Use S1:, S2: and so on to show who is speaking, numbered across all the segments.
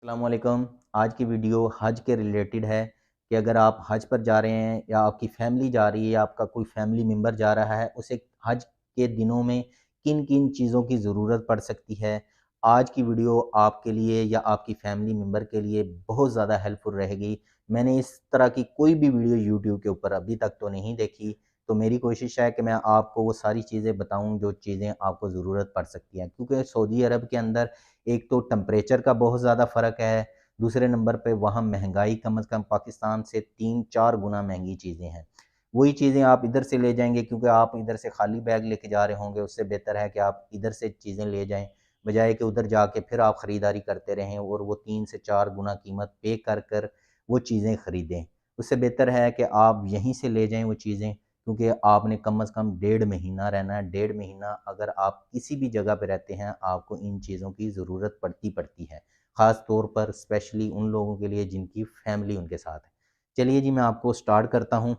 S1: अस्सलामुअलैकुम। आज की वीडियो हज के रिलेटेड है कि अगर आप हज पर जा रहे हैं या आपकी फैमिली जा रही है या आपका कोई फैमिली मेम्बर जा रहा है, उसे हज के दिनों में किन किन चीज़ों की ज़रूरत पड़ सकती है। आज की वीडियो आपके लिए या आपकी फैमिली मेम्बर के लिए बहुत ज़्यादा हेल्पफुल रहेगी। मैंने इस तरह की कोई भी वीडियो यूट्यूब के ऊपर अभी तक तो नहीं देखी, तो मेरी कोशिश है कि मैं आपको वो सारी चीज़ें बताऊं जो चीज़ें आपको ज़रूरत पड़ सकती हैं, क्योंकि सऊदी अरब के अंदर एक तो टेम्परेचर का बहुत ज़्यादा फ़र्क है, दूसरे नंबर पे वहाँ महंगाई कम से कम पाकिस्तान से 3-4 गुना महंगी चीज़ें हैं। वही चीज़ें आप इधर से ले जाएँगे, क्योंकि आप इधर से खाली बैग लेके जा रहे होंगे, उससे बेहतर है कि आप इधर से चीज़ें ले जाएँ, बजाए कि उधर जाके फिर आप ख़रीदारी करते रहें और वो 3 से 4 गुना कीमत पे कर वो चीज़ें खरीदें। उससे बेहतर है कि आप यहीं से ले जाएँ वो चीज़ें, क्योंकि आपने कम से कम 1.5 महीना रहना है। 1.5 महीना अगर आप किसी भी जगह पे रहते हैं, आपको इन चीज़ों की ज़रूरत पड़ती है। ख़ास तौर पर स्पेशली उन लोगों के लिए जिनकी फैमिली उनके साथ है। चलिए जी, मैं आपको स्टार्ट करता हूँ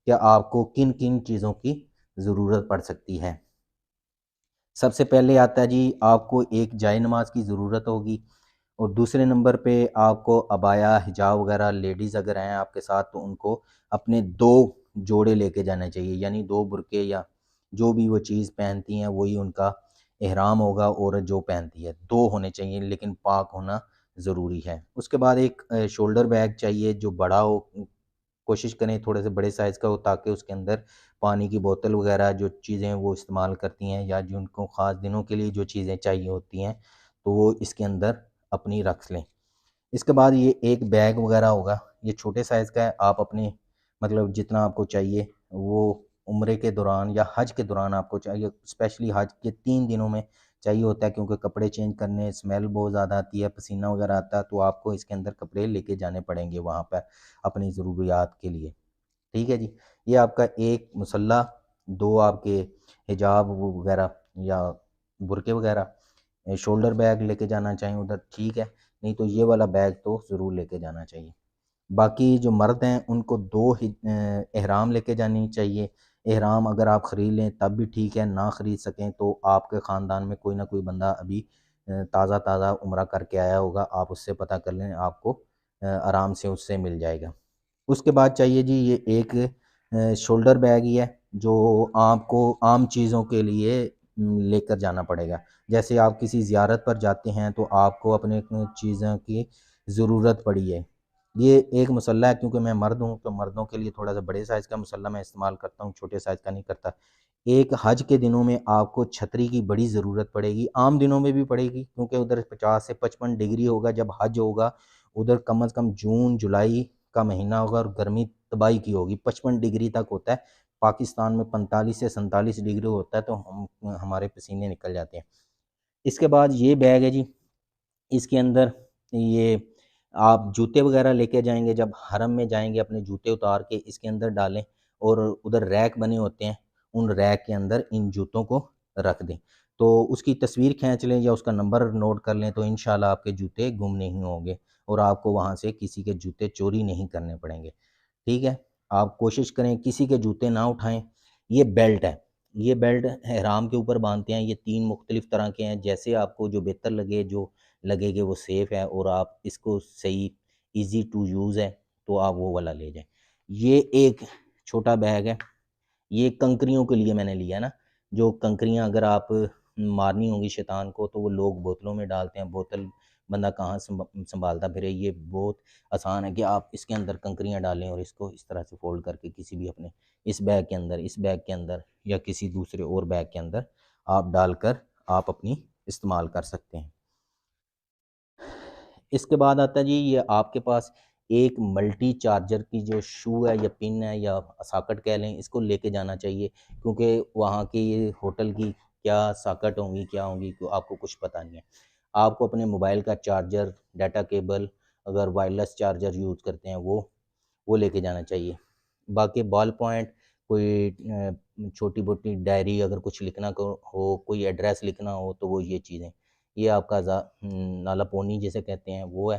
S1: कि आपको किन-किन चीज़ों की ज़रूरत पड़ सकती है। सबसे पहले आता है जी, आपको एक जाए नमाज़ की ज़रूरत होगी और दूसरे नंबर पे आपको अबाया, हिजाब वगैरह लेडीज़ अगर हैं आपके साथ तो उनको अपने 2 जोड़े लेके जाने चाहिए, यानी 2 बुर्के या जो भी वो चीज़ पहनती हैं वही उनका एहराम होगा। औरत जो पहनती है 2 होने चाहिए, लेकिन पाक होना ज़रूरी है। उसके बाद एक शोल्डर बैग चाहिए जो बड़ा हो, कोशिश करें थोड़े से बड़े साइज़ का हो, ताकि उसके अंदर पानी की बोतल वगैरह जो चीज़ें वो इस्तेमाल करती हैं या जिनको ख़ास दिनों के लिए जो चीज़ें चाहिए होती हैं, तो वो इसके अंदर अपनी रख लें। इसके बाद ये एक बैग वगैरह होगा, ये छोटे साइज़ का है, आप अपने मतलब जितना आपको चाहिए वो उम्रे के दौरान या हज के दौरान आपको चाहिए, स्पेशली हज के 3 दिनों में चाहिए होता है, क्योंकि कपड़े चेंज करने स्मेल बहुत ज़्यादा आती है, पसीना वगैरह आता है, तो आपको इसके अंदर कपड़े लेके जाने पड़ेंगे वहाँ पर अपनी ज़रूरियात के लिए। ठीक है जी। ये आपका एक मुसल्ला, 2 आपके हिजाब वो वगैरह या बुर्के वगैरह, शोल्डर बैग लेके जाना चाहें उधर ठीक है, नहीं तो ये वाला बैग तो ज़रूर लेके जाना चाहिए। बाकी जो मर्द हैं उनको 2 एहराम लेके जानी चाहिए। एहराम अगर आप ख़रीद लें तब भी ठीक है, ना ख़रीद सकें तो आपके ख़ानदान में कोई ना कोई बंदा अभी ताज़ा-ताज़ा उम्रा करके आया होगा, आप उससे पता कर लें, आपको आराम से उससे मिल जाएगा। उसके बाद चाहिए जी ये एक शोल्डर बैग ही है, जो आपको आम चीज़ों के लिए लेकर जाना पड़ेगा। जैसे आप किसी ज़ियारत पर जाते हैं तो आपको अपने चीज़ों की ज़रूरत पड़ी है। ये एक मसल्ला है, क्योंकि मैं मर्द हूँ तो मर्दों के लिए थोड़ा-सा बड़े साइज़ का मसल्ला मैं इस्तेमाल करता हूँ, छोटे साइज़ का नहीं करता। एक हज के दिनों में आपको छतरी की बड़ी ज़रूरत पड़ेगी, आम दिनों में भी पड़ेगी, क्योंकि उधर 50 से 55 डिग्री होगा जब हज होगा। उधर कम से कम जून, जुलाई का महीना होगा और गर्मी तबाही की होगी, 55 डिग्री तक होता है। पाकिस्तान में 45 से 47 डिग्री होता है, तो हम हमारे पसीने निकल जाते हैं। इसके बाद ये बैग है जी, इसके अंदर ये आप जूते वगैरह लेके जाएँगे, जब हरम में जाएँगे अपने जूते उतार के इसके अंदर डालें और उधर रैक बने होते हैं, उन रैक के अंदर इन जूतों को रख दें। तो उसकी तस्वीर खींच लें या उसका नंबर नोट कर लें, तो इंशाल्लाह आपके जूते गुम नहीं होंगे और आपको वहाँ से किसी के जूते चोरी नहीं करने पड़ेंगे। ठीक है? आप कोशिश करें किसी के जूते ना उठाएँ। ये बेल्ट है, ये बेल्ट एहराम के ऊपर बाँधते हैं, ये 3 मुख्तलिफ तरह के हैं, जैसे आपको जो बेहतर लगे, जो लगेगे वो सेफ़ है और आप इसको सही ईज़ी टू यूज़ है, तो आप वो वाला ले जाएँ। ये एक छोटा बैग है, ये कंकरियों के लिए मैंने लिया ना, जो कंकरियाँ अगर आप मारनी होंगी शैतान को तो वो लोग बोतलों में डालते हैं, बोतल बंदा कहाँ सँभालता फिरे, ये बहुत आसान है कि आप इसके अंदर कंकरियाँ डालें और इसको इस तरह से फ़ोल्ड करके किसी भी अपने इस बैग के अंदर या किसी दूसरे और बैग के अंदर आप डालकर आप अपनी इस्तेमाल कर सकते हैं। इसके बाद आता है जी, ये आपके पास एक मल्टी चार्जर की जो शू है या पिन है या सॉकेट कह लें, इसको लेके जाना चाहिए, क्योंकि वहाँ की ये होटल की क्या सॉकेट होंगी, क्या होंगी, तो आपको कुछ पता नहीं है। आपको अपने मोबाइल का चार्जर, डाटा केबल, अगर वायरलेस चार्जर यूज़ करते हैं वो लेके जाना चाहिए। बाकी बॉल पॉइंट, कोई छोटी-मोटी डायरी अगर कुछ लिखना को हो, कोई एड्रेस लिखना हो, तो वो ये चीज़ें। ये आपका नाला पोनी जिसे कहते हैं वो है।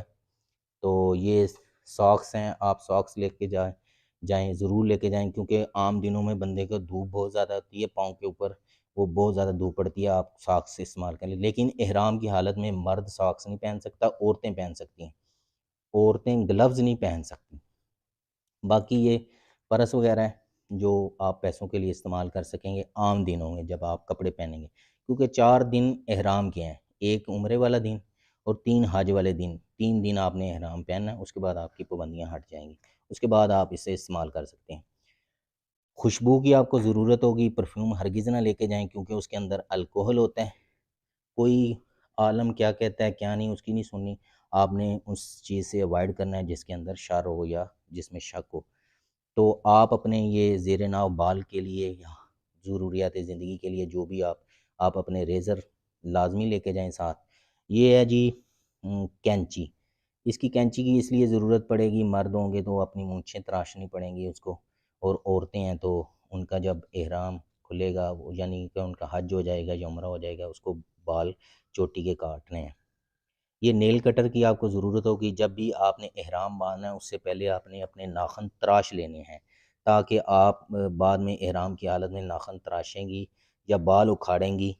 S1: तो ये सॉक्स हैं, आप सॉक्स लेके जाएँ ज़रूर लेके जाएँ, क्योंकि आम दिनों में बंदे को धूप बहुत ज़्यादा होती है पाँव के ऊपर, वो बहुत ज़्यादा धूप पड़ती है, आप सॉक्स इस्तेमाल करें। लेकिन इहराम की हालत में मर्द सॉक्स नहीं पहन सकता, औरतें पहन सकती हैं। औरतें ग्लव्स नहीं पहन सकती। बाकी ये पर्स वगैरह है जो आप पैसों के लिए इस्तेमाल कर सकेंगे आम दिनों में जब आप कपड़े पहनेंगे, क्योंकि 4 दिन इहराम के हैं, 1 उम्रे वाला दिन और 3 हज वाले दिन। 3 दिन आपने इहराम पहनना है, उसके बाद आपकी पाबंदियाँ हट जाएंगी, उसके बाद आप इसे इस्तेमाल कर सकते हैं। खुशबू की आपको ज़रूरत होगी, परफ्यूम हरगिज़ ना लेके जाएं क्योंकि उसके अंदर अल्कोहल होता है। कोई आलम क्या कहता है क्या नहीं उसकी नहीं सुननी, आपने उस चीज़ से अवॉइड करना है जिसके अंदर शर हो या जिसमें शक हो। तो आप अपने ये ज़ेर नाव बाल के लिए या ज़रूरियात ज़िंदगी के लिए जो भी आप अपने रेज़र लाज़मी लेके जाएँ साथ। ये है जी कैंची। इसकी कैंची की इसलिए ज़रूरत पड़ेगी, मर्द होंगे तो अपनी मूंछें तराशनी पड़ेंगी उसको, और औरतें हैं तो उनका जब इहराम खुलेगा वो यानी कि उनका हज हो जाएगा या उम्रा हो जाएगा, उसको बाल चोटी के काटने हैं। ये नेल कटर की आपको ज़रूरत होगी, जब भी आपने इहराम बांधना है उससे पहले आपने अपने नाखून तराश लेने हैं, ताकि आप बाद में इहराम की हालत में नाखून तराशेंगी या बाल उखाड़ेंगी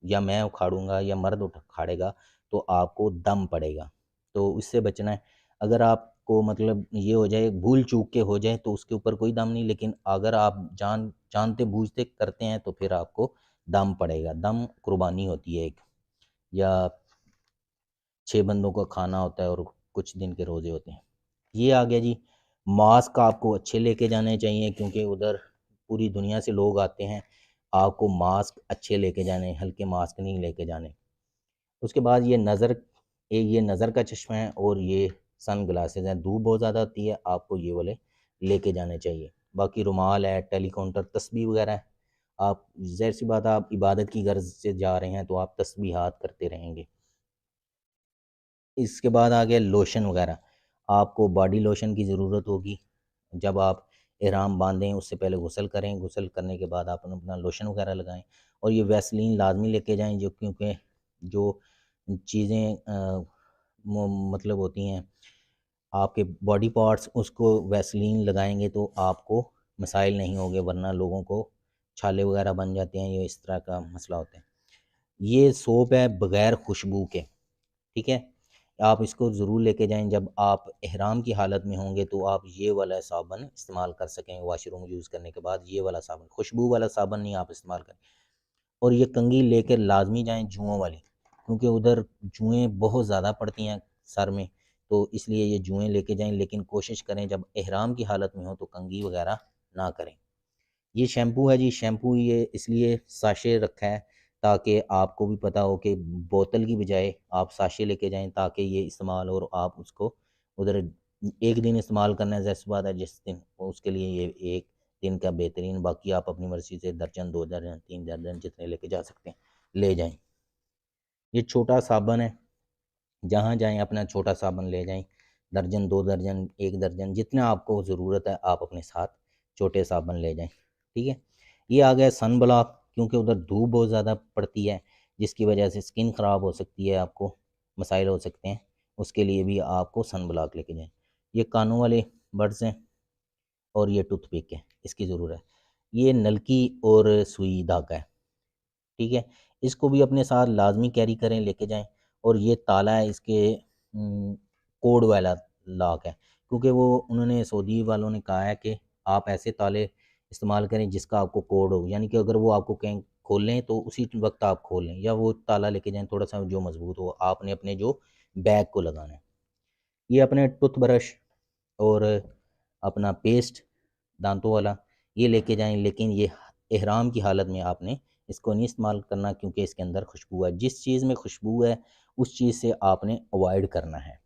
S1: या मैं उखाड़ूंगा या मर्द उखाड़ेगा तो आपको दम पड़ेगा। तो इससे बचना है। अगर आपको मतलब ये हो जाए भूल चूक के हो जाए तो उसके ऊपर कोई दम नहीं, लेकिन अगर आप जानते बूझते करते हैं तो फिर आपको दम पड़ेगा। दम कुर्बानी होती है एक, या 6 बंदों का खाना होता है और कुछ दिन के रोज़े होते हैं। ये आ गया जी। मास्क आपको अच्छे लेके जाने चाहिए क्योंकि उधर पूरी दुनिया से लोग आते हैं। आपको मास्क अच्छे लेके जाने, हल्के मास्क नहीं लेके जाने। उसके बाद ये नज़र का चश्मा है और ये सन ग्लासेस हैं। धूप बहुत ज़्यादा आती है, आपको ये वाले लेके जाने चाहिए। बाकी रुमाल है, टेलीकाउंटर, तस्बीह वगैरह है। आप ज़ाहिर-सी बात है आप इबादत की गर्ज़ से जा रहे हैं तो आप तस्बीहात करते रहेंगे। इसके बाद आ गया लोशन वगैरह। आपको बॉडी लोशन की ज़रूरत होगी। जब आप इहराम बांधें उससे पहले गुस्ल करें, गुस्ल करने के बाद आप अपना लोशन वगैरह लगाएँ और ये वैसलीन लाज़मी लेके जाएँ, जो क्योंकि जो चीज़ें मतलब होती हैं आपके बॉडी पार्ट्स, उसको वैसलीन लगाएँगे तो आपको मसाइल नहीं होंगे, वरना लोगों को छाले वगैरह बन जाते हैं, ये इस तरह का मसला होता है। ये सोप है बग़ैर खुशबू के, ठीक है? आप इसको ज़रूर लेके जाएँ, जब आप इहराम की हालत में होंगे तो आप ये वाला साबुन इस्तेमाल कर सकें। वॉशरूम यूज़ करने के बाद ये वाला साबुन, खुशबू वाला साबुन नहीं आप इस्तेमाल करें। और ये कंघी लेकर लाज़मी जाएँ जुओं वाली, क्योंकि उधर जुएँ बहुत ज़्यादा पड़ती हैं सर में, तो इसलिए ये जुएँ लेके जाएँ, लेकिन कोशिश करें जब इहराम की हालत में हो तो कंघी वगैरह ना करें। ये शैम्पू है जी, शैम्पू ये इसलिए साशे रखा है ताकि आपको भी पता हो कि बोतल की बजाय आप साशे लेके जाएँ, ताकि ये इस्तेमाल और आप उसको उधर 1 दिन इस्तेमाल करना है, ज़ाहिर-सी बात है जिस दिन उसके लिए ये 1 दिन का बेहतरीन, बाकी आप अपनी मर्ज़ी से दर्जन, 2 दर्जन, 3 दर्जन जितने लेके जा सकते हैं, ले जाएँ। ये छोटा साबुन है, जहाँ जाएँ अपना छोटा साबुन ले जाएँ, दर्जन, 2 दर्जन, 1 दर्जन जितना आपको ज़रूरत है आप अपने साथ छोटे साबुन ले जाएँ, ठीक है? ये आ गया सन ब्लॉक, क्योंकि उधर धूप बहुत ज़्यादा पड़ती है, जिसकी वजह से स्किन ख़राब हो सकती है, आपको मसाइल हो सकते हैं, उसके लिए भी आपको सन ब्लॉक लेके जाएँ। ये कानों वाले बड्स हैं और ये टूथपिक है, इसकी ज़रूरत है। ये नलकी और सुई धागा है। ठीक है? इसको भी अपने साथ लाज़मी कैरी करें, लेके जाएँ। और ये ताला है इसके कोड वाला लॉक है, क्योंकि वो उन्होंने सऊदी वालों ने कहा है कि आप ऐसे ताले इस्तेमाल करें जिसका आपको कोड हो, यानी कि अगर वो आपको कहीं खोलें तो उसी वक़्त आप खोल लें, या वो ताला लेके जाएँ थोड़ा-सा जो मज़बूत हो, आपने अपने जो बैग को लगाना है। ये अपने टूथब्रश और अपना पेस्ट दांतों वाला ये लेके जाएँ, लेकिन ये इहराम की हालत में आपने इसको नहीं इस्तेमाल करना, क्योंकि इसके अंदर खुशबू है। जिस चीज़ में खुशबू है उस चीज़ से आपने अवॉइड करना है।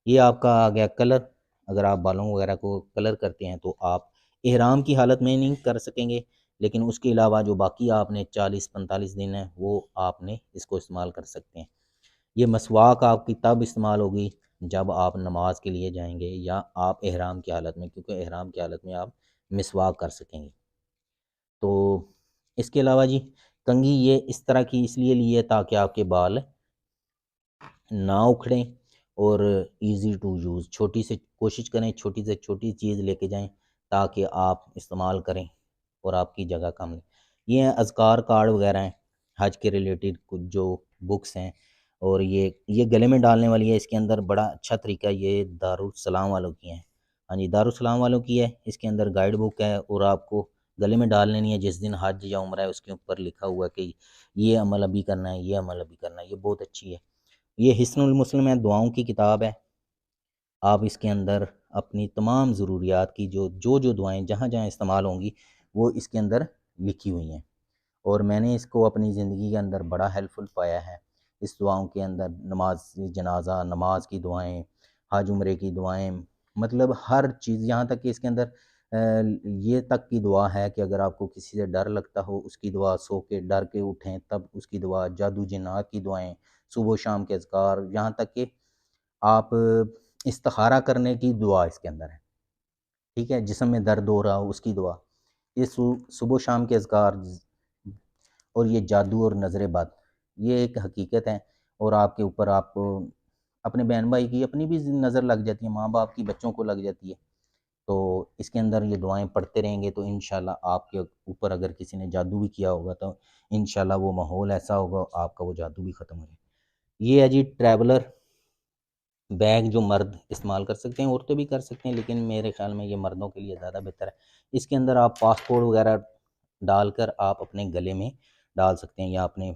S1: ये आपका आ गया कलर। अगर आप बालों वगैरह को कलर करते हैं तो आप इहराम की हालत में नहीं कर सकेंगे, लेकिन उसके अलावा जो बाकी आपने 40-45 दिन है वो आपने इसको इस्तेमाल कर सकते हैं। ये मसवाक आपकी तब इस्तेमाल होगी जब आप नमाज के लिए जाएंगे या आप इहराम की हालत में, क्योंकि इहराम की हालत में आप मिसवाक कर सकेंगे। तो इसके अलावा जी कंघी ये इस तरह की इसलिए ली है ताकि आपके बाल ना उखड़ें और इजी टू यूज़, छोटी से कोशिश करें छोटी से छोटी चीज़ लेके जाएं ताकि आप इस्तेमाल करें और आपकी जगह कम लें। ये अज़कार कार्ड वगैरह हैं, हज के रिलेटेड कुछ जो बुक्स हैं। और ये गले में डालने वाली है, इसके अंदर बड़ा अच्छा तरीका ये दारुस्सलाम वालों की है। हाँ जी, दारुस्सलाम वालों की है। इसके अंदर गाइड बुक है और आपको गले में डाल लेनी है। जिस दिन हज या उम्रा है उसके ऊपर लिखा हुआ है कि ये अमल अभी करना है, ये अमल अभी करना है। ये बहुत अच्छी है। ये हिस्नुल मुस्लिम है, दुआओं की किताब है। आप इसके अंदर अपनी तमाम ज़रूरियात की जो दुआएं जहाँ जहाँ इस्तेमाल होंगी वो इसके अंदर लिखी हुई हैं। और मैंने इसको अपनी ज़िंदगी के अंदर बड़ा हेल्पफुल पाया है। इस दुआओं के अंदर नमाज जनाजा, नमाज की दुआएं, हज उम्रे की दुआएं, मतलब हर चीज़, यहाँ तक कि इसके अंदर ये तक की दुआ है कि अगर आपको किसी से डर लगता हो उसकी दुआ, सो के डर के उठें तब उसकी दुआ, जादू जिन्नात की दुआएं, सुबह शाम के अज़कार, यहाँ तक कि आप इस्तिखारा करने की दुआ इसके अंदर है। ठीक है, जिस्म में दर्द हो रहा हो उसकी दुआ, ये सुबह शाम के अज़कार। और ये जादू और नज़र बद, ये एक हकीकत है। और आपके ऊपर आप अपने बहन भाई की अपनी भी नज़र लग जाती है, माँ बाप की बच्चों को लग जाती है। तो इसके अंदर ये दुआएं पढ़ते रहेंगे तो इंशाल्लाह आपके ऊपर अगर किसी ने जादू भी किया होगा तो इंशाल्लाह वो माहौल ऐसा होगा आपका वो जादू भी ख़त्म हो जाए। ये है जी ट्रैवलर बैग, जो मर्द इस्तेमाल कर सकते हैं, औरतें भी कर सकते हैं, लेकिन मेरे ख़्याल में ये मर्दों के लिए ज़्यादा बेहतर है। इसके अंदर आप पासपोर्ट वगैरह डालकर आप अपने गले में डाल सकते हैं या अपने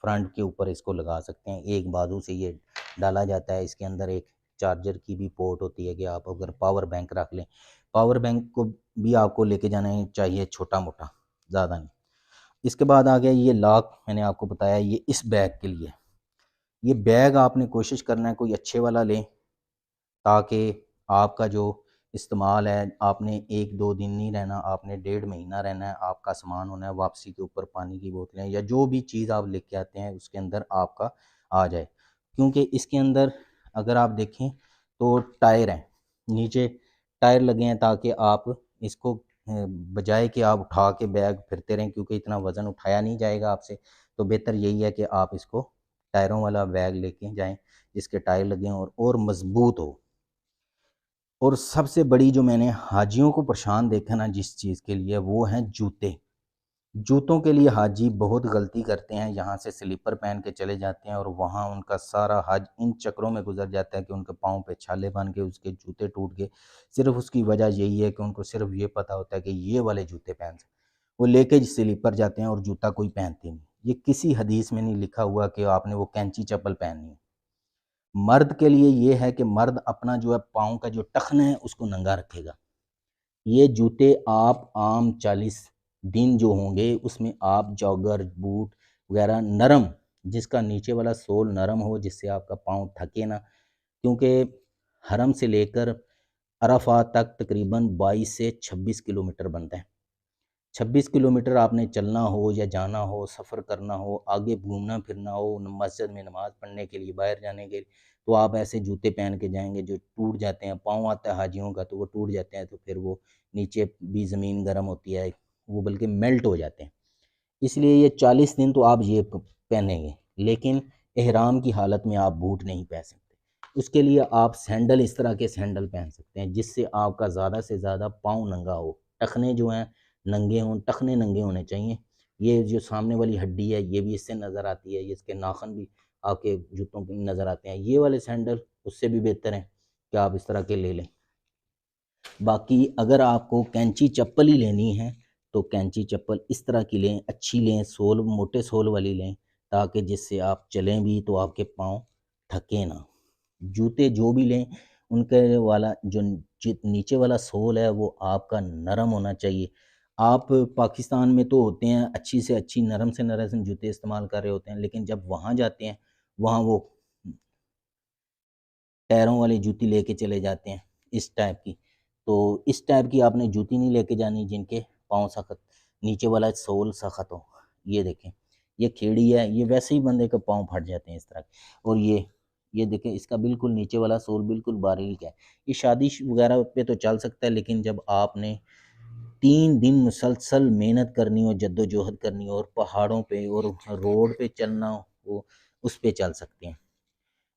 S1: फ्रंट के ऊपर इसको लगा सकते हैं। एक बाजू से ये डाला जाता है। इसके अंदर एक चार्जर की भी पोर्ट होती है कि आप अगर पावर बैंक रख लें, पावर बैंक को भी आपको लेके जाना चाहिए छोटा मोटा, ज़्यादा नहीं। इसके बाद आ गया ये लॉक, मैंने आपको बताया ये इस बैग के लिए। ये बैग आपने कोशिश करना है कोई अच्छे वाला लें, ताकि आपका जो इस्तेमाल है, आपने 1-2 दिन नहीं रहना, आपने 1.5 महीना रहना है। आपका सामान होना है वापसी के ऊपर पानी की बोतलें या जो भी चीज़ आप लेके आते हैं उसके अंदर आपका आ जाए। क्योंकि इसके अंदर अगर आप देखें तो टायर हैं, नीचे टायर लगे हैं ताकि आप इसको बजाय कि आप उठा के बैग फिरते रहें, क्योंकि इतना वज़न उठाया नहीं जाएगा आपसे। तो बेहतर यही है कि आप इसको टायरों वाला बैग लेके जाएँ, जिसके टायर लगे हों और मज़बूत हो। और सबसे बड़ी जो मैंने हाजियों को परेशान देखा ना जिस चीज़ के लिए, वो हैं जूते। जूतों के लिए हाजी बहुत गलती करते हैं, यहाँ से स्लीपर पहन के चले जाते हैं और वहाँ उनका सारा हज इन चक्करों में गुजर जाता है कि उनके पाँव पे छाले बन के उसके जूते टूट गए। सिर्फ़ उसकी वजह यही है कि उनको सिर्फ़ ये पता होता है कि ये वाले जूते पहन सकते, वो लेके स्लीपर जाते हैं और जूता कोई पहनते नहीं। ये किसी हदीस में नहीं लिखा हुआ कि आपने वो कैंची चप्पल पहननी है। मर्द के लिए ये है कि मर्द अपना जो है पाँव का जो टखना है उसको नंगा रखेगा। ये जूते आप आम 40 दिन जो होंगे उसमें आप जॉगर, बूट वगैरह नरम, जिसका नीचे वाला सोल नरम हो, जिससे आपका पाँव थके ना। क्योंकि हरम से लेकर अराफात तक तकरीबन 22 से 26 किलोमीटर बनता है। 26 किलोमीटर आपने चलना हो या जाना हो, सफ़र करना हो, आगे घूमना फिरना हो, मस्जिद में नमाज़ पढ़ने के लिए, बाहर जाने के लिए, तो आप ऐसे जूते पहन के जाएँगे जो टूट जाते हैं। पाँव आता है हाजियों का तो वो टूट जाते हैं, तो फिर वो नीचे भी ज़मीन गर्म होती है, वो बल्कि मेल्ट हो जाते हैं। इसलिए ये 40 दिन तो आप ये पहनेंगे, लेकिन एहराम की हालत में आप बूट नहीं पहन सकते। उसके लिए आप सैंडल, इस तरह के सैंडल पहन सकते हैं जिससे आपका ज़्यादा से ज़्यादा पाँव नंगा हो, टखने जो हैं नंगे हों, टखने नंगे होने चाहिए। ये जो सामने वाली हड्डी है ये भी इससे नज़र आती है, ये इसके नाखून भी आपके जूतों पे नज़र आते हैं। ये वाले सैंडल उससे भी बेहतर हैं कि आप इस तरह के ले लें। बाकी अगर आपको कैंची चप्पल ही लेनी है तो कैंची चप्पल इस तरह की लें, अच्छी लें, सोल मोटे सोल वाली लें, ताकि जिससे आप चलें भी तो आपके पाँव थके ना। जूते जो भी लें उनके वाला जो नीचे वाला सोल है वो आपका नरम होना चाहिए। आप पाकिस्तान में तो होते हैं अच्छी से अच्छी नरम से नरम जूते इस्तेमाल कर रहे होते हैं, लेकिन जब वहाँ जाते हैं वहाँ वो टायरों वाली जूती लेके चले जाते हैं इस टाइप की। तो इस टाइप की आपने जूती नहीं लेके जानी जिनके पाँव सख्त, नीचे वाला सोल सख्त हो। ये देखें, ये खेड़ी है, ये वैसे ही बंदे के पाँव फट जाते हैं इस तरह के। और ये देखें, इसका बिल्कुल नीचे वाला सोल बिल्कुल बारीक है। ये शादी वगैरह पे तो चल सकता है, लेकिन जब आपने 3 दिन मुसलसल मेहनत करनी हो, जद्दोजहद करनी हो और पहाड़ों पे और रोड पे चलना हो, उस पे चल सकते हैं।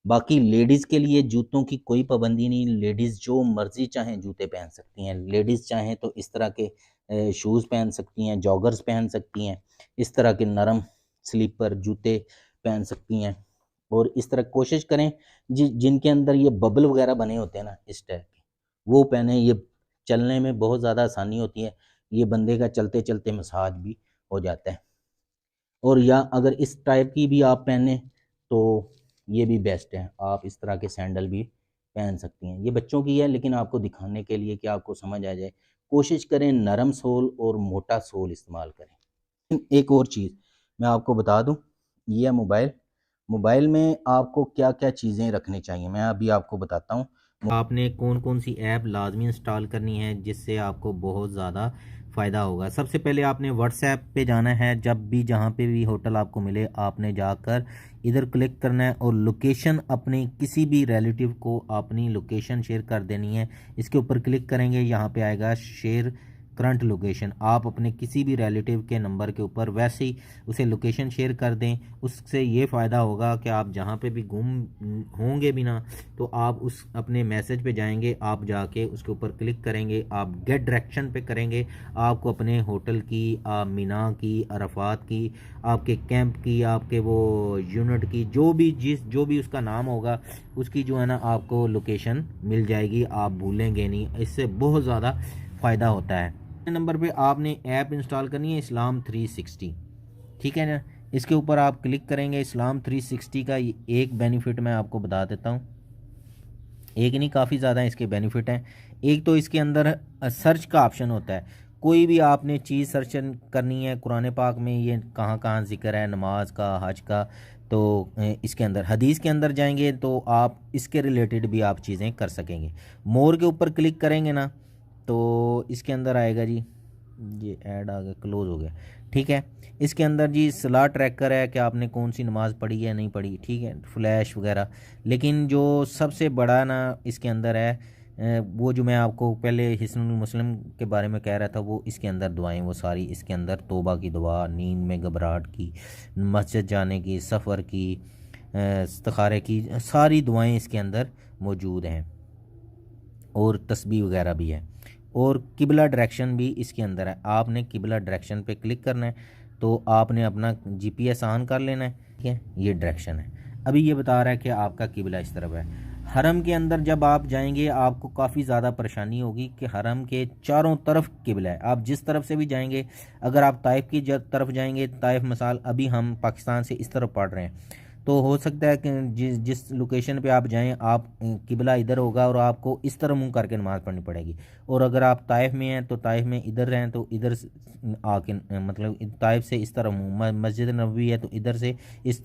S1: बाकी लेडीज़ के लिए जूतों की कोई पाबंदी नहीं, लेडीज़ जो मर्ज़ी चाहें जूते पहन सकती हैं। लेडीज़ चाहें तो इस तरह के शूज़ पहन सकती हैं, जॉगर्स पहन सकती हैं, इस तरह के नरम स्लीपर जूते पहन सकती हैं। और इस तरह कोशिश करें जिनके अंदर ये बबल वगैरह बने होते हैं ना इस टाइप के, वो पहने। ये चलने में बहुत ज़्यादा आसानी होती है, ये बंदे का चलते चलते मसाज भी हो जाता है। और या अगर इस टाइप की भी आप पहने तो ये भी बेस्ट है, आप इस तरह के सैंडल भी पहन सकती हैं। ये बच्चों की है लेकिन आपको दिखाने के लिए कि आपको समझ आ जाए, कोशिश करें नरम सोल और मोटा सोल इस्तेमाल करें। एक और चीज़ मैं आपको बता दूं, ये है मोबाइल। मोबाइल में आपको क्या क्या चीज़ें रखनी चाहिए मैं अभी आपको बताता हूँ।
S2: आपने कौन कौन सी ऐप लाजमी इंस्टॉल करनी है जिससे आपको बहुत ज़्यादा फ़ायदा होगा। सबसे पहले आपने व्हाट्सएप पे जाना है। जब भी जहाँ पे भी होटल आपको मिले आपने जाकर इधर क्लिक करना है और लोकेशन अपने किसी भी रिलेटिव को अपनी लोकेशन शेयर कर देनी है। इसके ऊपर क्लिक करेंगे, यहाँ पे आएगा शेयर करंट लोकेशन। आप अपने किसी भी रिलेटिव के नंबर के ऊपर वैसे ही उसे लोकेशन शेयर कर दें। उससे ये फ़ायदा होगा कि आप जहाँ पे भी गुम होंगे भी ना, तो आप उस अपने मैसेज पे जाएंगे, आप जाके उसके ऊपर क्लिक करेंगे, आप गेट डायरेक्शन पे करेंगे, आपको अपने होटल की, मीना की, अरफात की, आपके कैंप की, आपके वो यूनिट की, जो भी उसका नाम होगा उसकी जो है ना आपको लोकेशन मिल जाएगी। आप भूलेंगे नहीं, इससे बहुत ज़्यादा फ़ायदा होता है। नंबर पे आपने ऐप इंस्टॉल करनी है इस्लाम 360, ठीक है ना। इसके ऊपर आप क्लिक करेंगे। इस्लाम 360 का एक बेनिफिट मैं आपको बता देता हूँ, एक नहीं काफ़ी ज़्यादा इसके बेनिफिट हैं। एक तो इसके अंदर सर्च का ऑप्शन होता है। कोई भी आपने चीज़ सर्च करनी है कुरान पाक में, ये कहाँ कहाँ जिक्र है नमाज का, हज का, तो इसके अंदर हदीस के अंदर जाएंगे तो आप इसके रिलेटेड भी आप चीज़ें कर सकेंगे। मोर के ऊपर क्लिक करेंगे ना तो इसके अंदर आएगा जी, ये ऐड आ गया, क्लोज हो गया, ठीक है। इसके अंदर जी सलाह ट्रैकर है कि आपने कौन सी नमाज़ पढ़ी है नहीं पढ़ी, ठीक है, फ्लैश वगैरह। लेकिन जो सबसे बड़ा ना इसके अंदर है, वो जो मैं आपको पहले हिस्नुल मुस्लिम के बारे में कह रहा था, वो इसके अंदर दुआएं वो सारी इसके अंदर, तौबा की दुआ, नींद में घबराहट की, मस्जिद जाने की, सफ़र की, इस्तिखारे की, सारी दुआएं इसके अंदर मौजूद हैं। और तस्बीह वगैरह भी है। और किबला डायरेक्शन भी इसके अंदर है। आपने किबला डायरेक्शन पे क्लिक करना है तो आपने अपना जीपीएस ऑन कर लेना है, ठीक है। ये डायरेक्शन है, अभी ये बता रहा है कि आपका किबला इस तरफ है। हरम के अंदर जब आप जाएंगे आपको काफ़ी ज़्यादा परेशानी होगी कि हरम के चारों तरफ किबला है, आप जिस तरफ से भी जाएंगे। अगर आप ताइफ की तरफ जाएंगे, ताइफ मिसाल अभी हम पाकिस्तान से इस तरफ पढ़ रहे हैं, तो हो सकता है कि जिस जिस लोकेशन पे आप जाएं आप किबला इधर होगा और आपको इस तरह मुंह करके नमाज़ पढ़नी पड़ेगी। और अगर आप ताइफ में हैं तो ताइफ में इधर रहें तो इधर आके मतलब ताइफ से इस तरह मुंह, मस्जिद नबवी है तो इधर से इस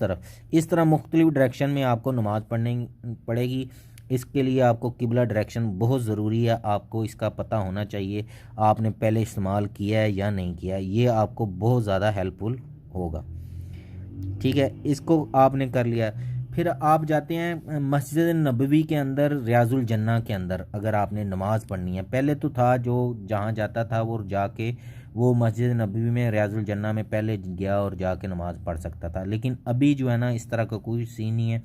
S2: तरह मुख्तलिफ डायरेक्शन में आपको नमाज़ पढ़नी पड़ेगी। इसके लिए आपको किबला डायरेक्शन बहुत ज़रूरी है, आपको इसका पता होना चाहिए आपने पहले इस्तेमाल किया है या नहीं किया है, ये आपको बहुत ज़्यादा हेल्पफुल होगा, ठीक है। इसको आपने कर लिया, फिर आप जाते हैं मस्जिद नबवी के अंदर, रियाजुल जन्ना के अंदर। अगर आपने नमाज़ पढ़नी है, पहले तो था जो जहाँ जाता था वो जाके वो मस्जिद नबवी में रियाजुल जन्ना में पहले गया और जाके नमाज़ पढ़ सकता था, लेकिन अभी जो है ना इस तरह का कोई सीन नहीं है।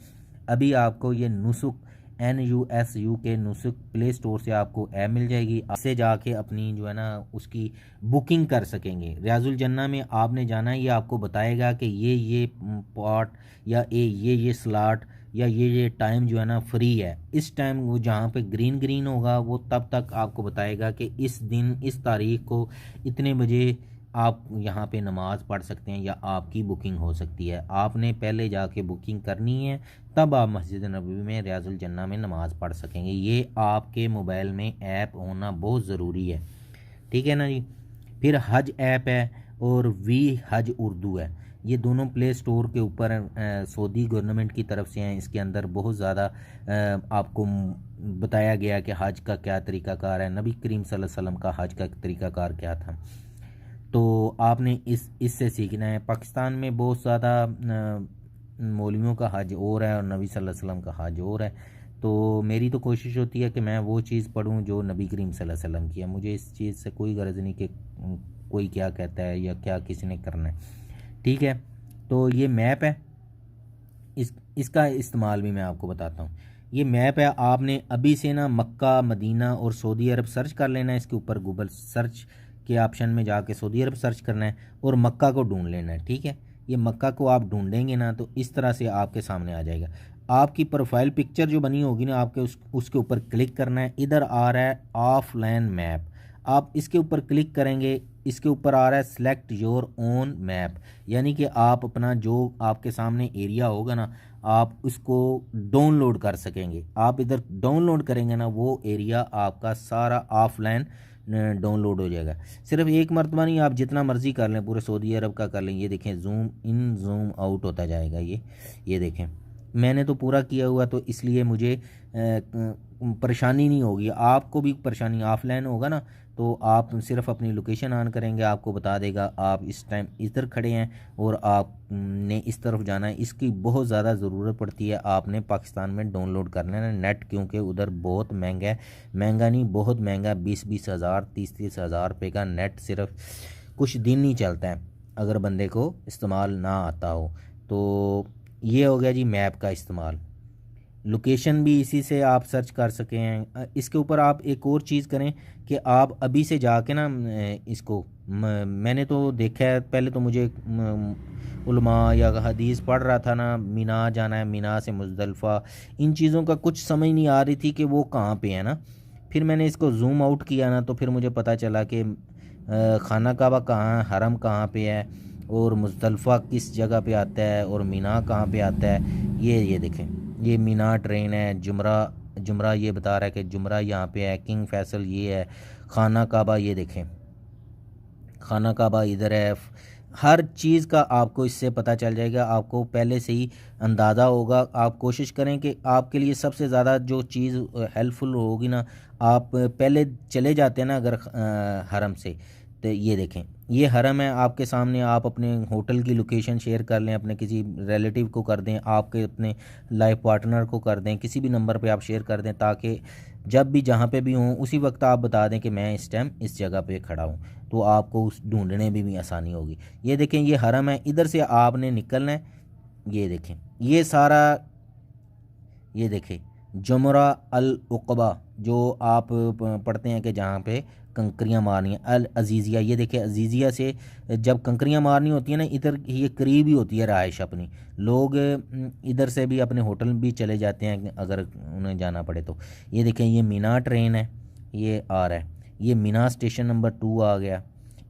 S2: अभी आपको ये नुसुक NUSU के नुसुक प्ले स्टोर से आपको ऐप मिल जाएगी, आपसे जाके अपनी जो है ना उसकी बुकिंग कर सकेंगे। रियाजुल जन्ना में आपने जाना है, ये आपको बताएगा कि ये पॉट या ये स्लॉट या ये टाइम जो है ना फ्री है। इस टाइम वो जहाँ पे ग्रीन ग्रीन होगा वो तब तक आपको बताएगा कि इस दिन इस तारीख को इतने बजे आप यहाँ पे नमाज़ पढ़ सकते हैं या आपकी बुकिंग हो सकती है। आपने पहले जाके बुकिंग करनी है, तब आप मस्जिद नबवी में रियाजुल जन्ना में नमाज़ पढ़ सकेंगे। ये आपके मोबाइल में ऐप होना बहुत ज़रूरी है, ठीक है ना जी। फिर हज ऐप है और वी हज उर्दू है, ये दोनों प्ले स्टोर के ऊपर सऊदी गवर्नमेंट की तरफ से हैं। इसके अंदर बहुत ज़्यादा आपको बताया गया कि हज का क्या तरीक़ाकार है, नबी करीम सल्लल्लाहु अलैहि वसल्लम का हज का तरीक़ाकार क्या था, तो आपने इससे सीखना है। पाकिस्तान में बहुत ज़्यादा मौलवियों का हज और है और नबी सल्लल्लाहु अलैहि वसल्लम का हज और है। तो मेरी तो कोशिश होती है कि मैं वो चीज़ पढ़ूं जो नबी करीम सल्लल्लाहु अलैहि वसल्लम की है। मुझे इस चीज़ से कोई गर्ज नहीं कि कोई क्या कहता है या क्या किसी ने करना है, ठीक है। तो ये मैप है, इसका इस्तेमाल भी मैं आपको बताता हूँ। ये मैप है, आपने अभी से ना मक्का, मदीना और सऊदी अरब सर्च कर लेना है। इसके ऊपर गूगल सर्च के ऑप्शन में जाके सऊदी अरब सर्च करना है और मक्का को ढूंढ लेना है। ठीक है, ये मक्का को आप ढूंढेंगे ना तो इस तरह से आपके सामने आ जाएगा। आपकी प्रोफाइल पिक्चर जो बनी होगी ना आपके उसके ऊपर क्लिक करना है। इधर आ रहा है ऑफलाइन मैप, आप इसके ऊपर क्लिक करेंगे। इसके ऊपर आ रहा है सेलेक्ट योर ओन मैप, यानी कि आप अपना जो आपके सामने एरिया होगा ना आप उसको डाउनलोड कर सकेंगे। आप इधर डाउनलोड करेंगे ना वो एरिया आपका सारा ऑफलाइन डाउनलोड हो जाएगा। सिर्फ एक मरतबा नहीं, आप जितना मर्ज़ी कर लें, पूरे सऊदी अरब का कर लें। ये देखें ज़ूम इन ज़ूम आउट होता जाएगा। ये देखें मैंने तो पूरा किया हुआ, तो इसलिए मुझे परेशानी नहीं होगी। आपको भी परेशानी ऑफलाइन होगा ना तो आप सिर्फ अपनी लोकेशन ऑन करेंगे, आपको बता देगा आप इस टाइम इधर खड़े हैं और आपने इस तरफ जाना है। इसकी बहुत ज़्यादा ज़रूरत पड़ती है, आपने पाकिस्तान में डाउनलोड कर लेना नेट, क्योंकि उधर बहुत महंगा है। महंगा नहीं, बहुत महंगा, 20-20 हज़ार 30-30 हज़ार रुपये का नेट सिर्फ कुछ दिन ही चलता है अगर बंदे को इस्तेमाल ना आता हो। तो ये हो गया जी मैप का इस्तेमाल। लोकेशन भी इसी से आप सर्च कर सके हैं। इसके ऊपर आप एक और चीज़ करें कि आप अभी से जाके ना इसको मैंने तो देखा है, पहले तो मुझे उलमा या हदीस पढ़ रहा था ना, मीना जाना है, मीना से मुज़दलिफ़ा, इन चीज़ों का कुछ समझ नहीं आ रही थी कि वो कहाँ पे है ना। फिर मैंने इसको जूम आउट किया ना तो फिर मुझे पता चला कि खाना काबा कहाँ, हरम कहाँ पे है और मुज़दलिफ़ा किस जगह पे आता है और मीना कहाँ पे आता है। ये देखें, ये मीना ट्रेन है। जुमरा ये बता रहा है कि जुमरा यहाँ पे है। किंग फैसल ये है। खाना काबा ये देखें, खाना काबा इधर है। हर चीज़ का आपको इससे पता चल जाएगा, आपको पहले से ही अंदाज़ा होगा। आप कोशिश करें कि आपके लिए सबसे ज़्यादा जो चीज़ हेल्पफुल होगी ना, आप पहले चले जाते हैं ना अगर हरम से, तो ये देखें ये हरम है आपके सामने। आप अपने होटल की लोकेशन शेयर कर लें, अपने किसी रिलेटिव को कर दें, आपके अपने लाइफ पार्टनर को कर दें, किसी भी नंबर पे आप शेयर कर दें, ताकि जब भी जहाँ पे भी हों उसी वक्त आप बता दें कि मैं इस टाइम इस जगह पे खड़ा हूँ, तो आपको उस ढूंढने में भी आसानी होगी। ये देखें ये हरम है, इधर से आपने निकलना है। ये देखें ये सारा, ये देखें जुमरा अल उक़बा जो आप पढ़ते हैं कि जहाँ पे कंकरियाँ मारनी है, अल अजीज़िया। ये देखें अजीज़िया से जब कंकरियाँ मारनी होती है ना, इधर ये करीब ही होती है रहाइश अपनी। लोग इधर से भी अपने होटल भी चले जाते हैं अगर उन्हें जाना पड़े तो। ये देखें ये मीना ट्रेन है, ये आ रहा है, ये मीना स्टेशन नंबर 2 आ गया।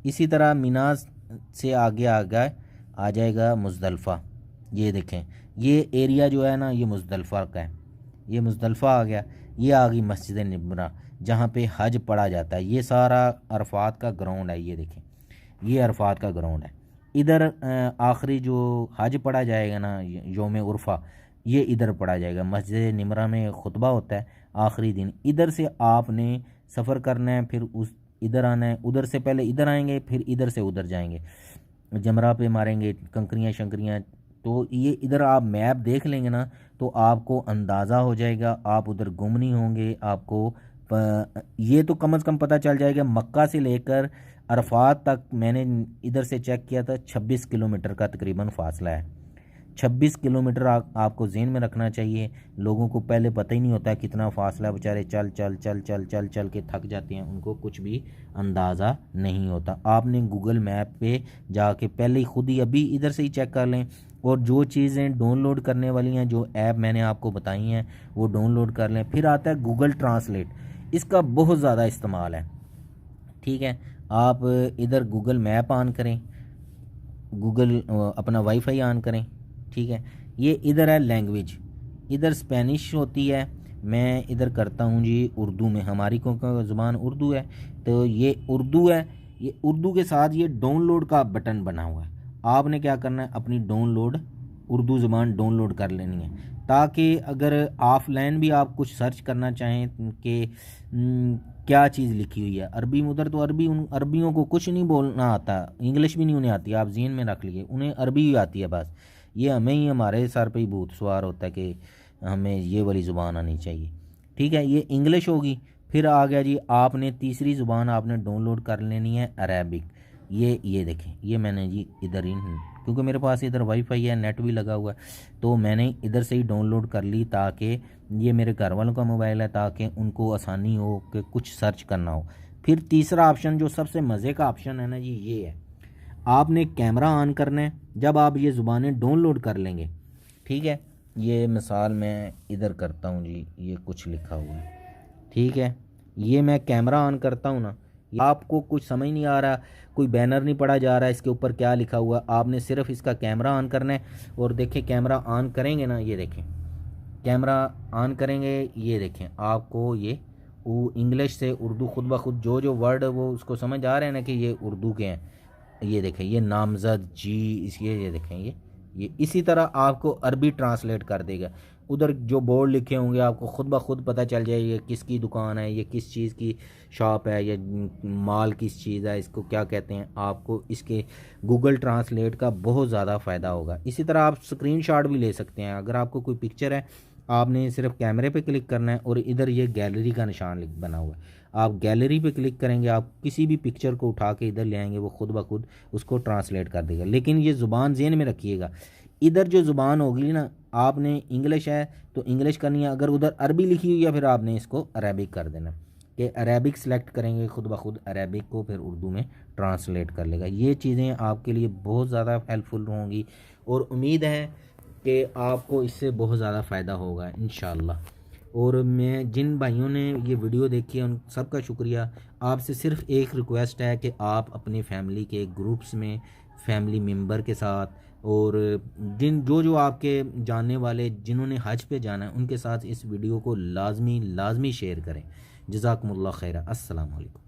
S2: इसी तरह मीना से आगे आ जाएगा मुज़दलिफ़ा। ये देखें ये एरिया जो है ना ये मुज़दलिफ़ा का है। ये मुज़दलिफ़ा आ गया। ये आ गई मस्जिद निमरा जहाँ पे हज पढ़ा जाता है। ये सारा अरफात का ग्राउंड है। ये देखें ये अरफात का ग्राउंड है। इधर आखिरी जो हज पढ़ा जाएगा ना योम उर्फ़ा, ये इधर पढ़ा जाएगा। मस्जिद निमरा में खुतबा होता है आखिरी दिन। इधर से आपने सफ़र करना है, फिर उस इधर आना है। उधर से पहले इधर आएंगे, फिर इधर से उधर जाएंगे, जमरा पे मारेंगे कंकरियाँ शंकरियाँ। तो ये इधर आप मैप देख लेंगे ना तो आपको अंदाज़ा हो जाएगा, आप उधर गुम नहीं होंगे। आपको ये तो कम से कम पता चल जाएगा मक्का से लेकर अरफात तक। मैंने इधर से चेक किया था 26 किलोमीटर का तकरीबन फासला है। 26 किलोमीटर आपको ज़हन में रखना चाहिए। लोगों को पहले पता ही नहीं होता कितना फासला, बेचारे चल चल चल चल चल चल के थक जाते हैं, उनको कुछ भी अंदाज़ा नहीं होता। आपने गूगल मैप पे जाके पहले ही खुद ही अभी इधर से ही चेक कर लें, और जो चीज़ें डाउनलोड करने वाली हैं, जो ऐप मैंने आपको बताई हैं वो डाउनलोड कर लें। फिर आता है गूगल ट्रांसलेट, इसका बहुत ज़्यादा इस्तेमाल है। ठीक है, आप इधर गूगल मैप ऑन करें, गूगल अपना वाईफाई ऑन करें। ठीक है, ये इधर है लैंग्वेज, इधर स्पेनिश होती है। मैं इधर करता हूँ जी उर्दू में, हमारी को ज़ुबान उर्दू है तो ये उर्दू है। ये उर्दू के साथ ये डाउनलोड का बटन बना हुआ है। आपने क्या करना है, अपनी डाउनलोड उर्दू ज़ुबान डाउनलोड कर लेनी है, ताकि अगर ऑफलाइन भी आप कुछ सर्च करना चाहें कि क्या चीज़ लिखी हुई है अरबी में, उधर तो अरबी, उन अरबियों को कुछ नहीं बोलना आता, इंग्लिश भी नहीं उन्हें आती, आप ज़हन में रख लीजिए, उन्हें अरबी ही आती है बस। ये हमें ही, हमारे सर पे ही भूत सवार होता है कि हमें ये वाली ज़ुबान आनी चाहिए। ठीक है, ये इंग्लिश होगी। फिर आ गया जी, आपने तीसरी ज़ुबान आपने डाउनलोड कर लेनी है अरेबिक। ये देखें, ये मैंने जी इधर ही, क्योंकि मेरे पास इधर वाईफाई है, नेट भी लगा हुआ है, तो मैंने इधर से ही डाउनलोड कर ली, ताकि ये मेरे घर वालों का मोबाइल है, ताकि उनको आसानी हो कि कुछ सर्च करना हो। फिर तीसरा ऑप्शन जो सबसे मज़े का ऑप्शन है ना जी, ये है, आपने कैमरा ऑन करना है। जब आप ये ज़ुबानें डाउनलोड कर लेंगे, ठीक है, ये मिसाल मैं इधर करता हूँ जी, ये कुछ लिखा हुआ है, ठीक है, ये मैं कैमरा ऑन करता हूँ ना, आपको कुछ समझ नहीं आ रहा, कोई बैनर नहीं पढ़ा जा रहा है इसके ऊपर क्या लिखा हुआ, आपने सिर्फ इसका कैमरा ऑन करना है। और देखें कैमरा ऑन करेंगे ना, ये देखें कैमरा ऑन करेंगे, ये देखें आपको ये वो इंग्लिश से उर्दू खुद ब खुद जो जो वर्ड है वो उसको समझ आ रहे हैं ना कि ये उर्दू के हैं। ये देखें ये नामज़द जी, इस ये देखें ये इसी तरह आपको अरबी ट्रांसलेट कर देगा। उधर जो बोर्ड लिखे होंगे आपको खुद ब खुद पता चल जाए ये किसकी दुकान है, ये किस चीज़ की शॉप है, ये माल किस चीज़ है, इसको क्या कहते हैं। आपको इसके गूगल ट्रांसलेट का बहुत ज़्यादा फ़ायदा होगा। इसी तरह आप स्क्रीनशॉट भी ले सकते हैं। अगर आपको कोई पिक्चर है, आपने सिर्फ कैमरे पे क्लिक करना है और इधर ये गैलरी का निशान बना हुआ है, आप गैलरी पे क्लिक करेंगे, आप किसी भी पिक्चर को उठा के इधर ले आएंगे, वो खुद ब खुद उसको ट्रांसलेट कर देगा। लेकिन ये ज़ुबान ज़हन में रखिएगा, इधर जो ज़ुबान होगी ना, आपने इंग्लिश है तो इंग्लिश करनी है, अगर उधर अरबी लिखी हुई है फिर आपने इसको अरेबिक कर देना, कि अरेबिक सेलेक्ट करेंगे, खुद ब खुद अरेबिक को फिर उर्दू में ट्रांसलेट कर लेगा। ये चीज़ें आपके लिए बहुत ज़्यादा हेल्पफुल होंगी और उम्मीद है कि आपको इससे बहुत ज़्यादा फ़ायदा होगा इंशाअल्लाह। और मैं जिन भाइयों ने ये वीडियो देखी है उन सबका शुक्रिया। आपसे सिर्फ एक रिक्वेस्ट है कि आप अपनी फैमिली के ग्रुप्स में फैमिली मेम्बर के साथ और जिन जो जो आपके जानने वाले जिन्होंने हज पे जाना है उनके साथ इस वीडियो को लाजमी शेयर करें। जज़ाकुमुल्लाह खैरा। अस्सलाम वालेकुम।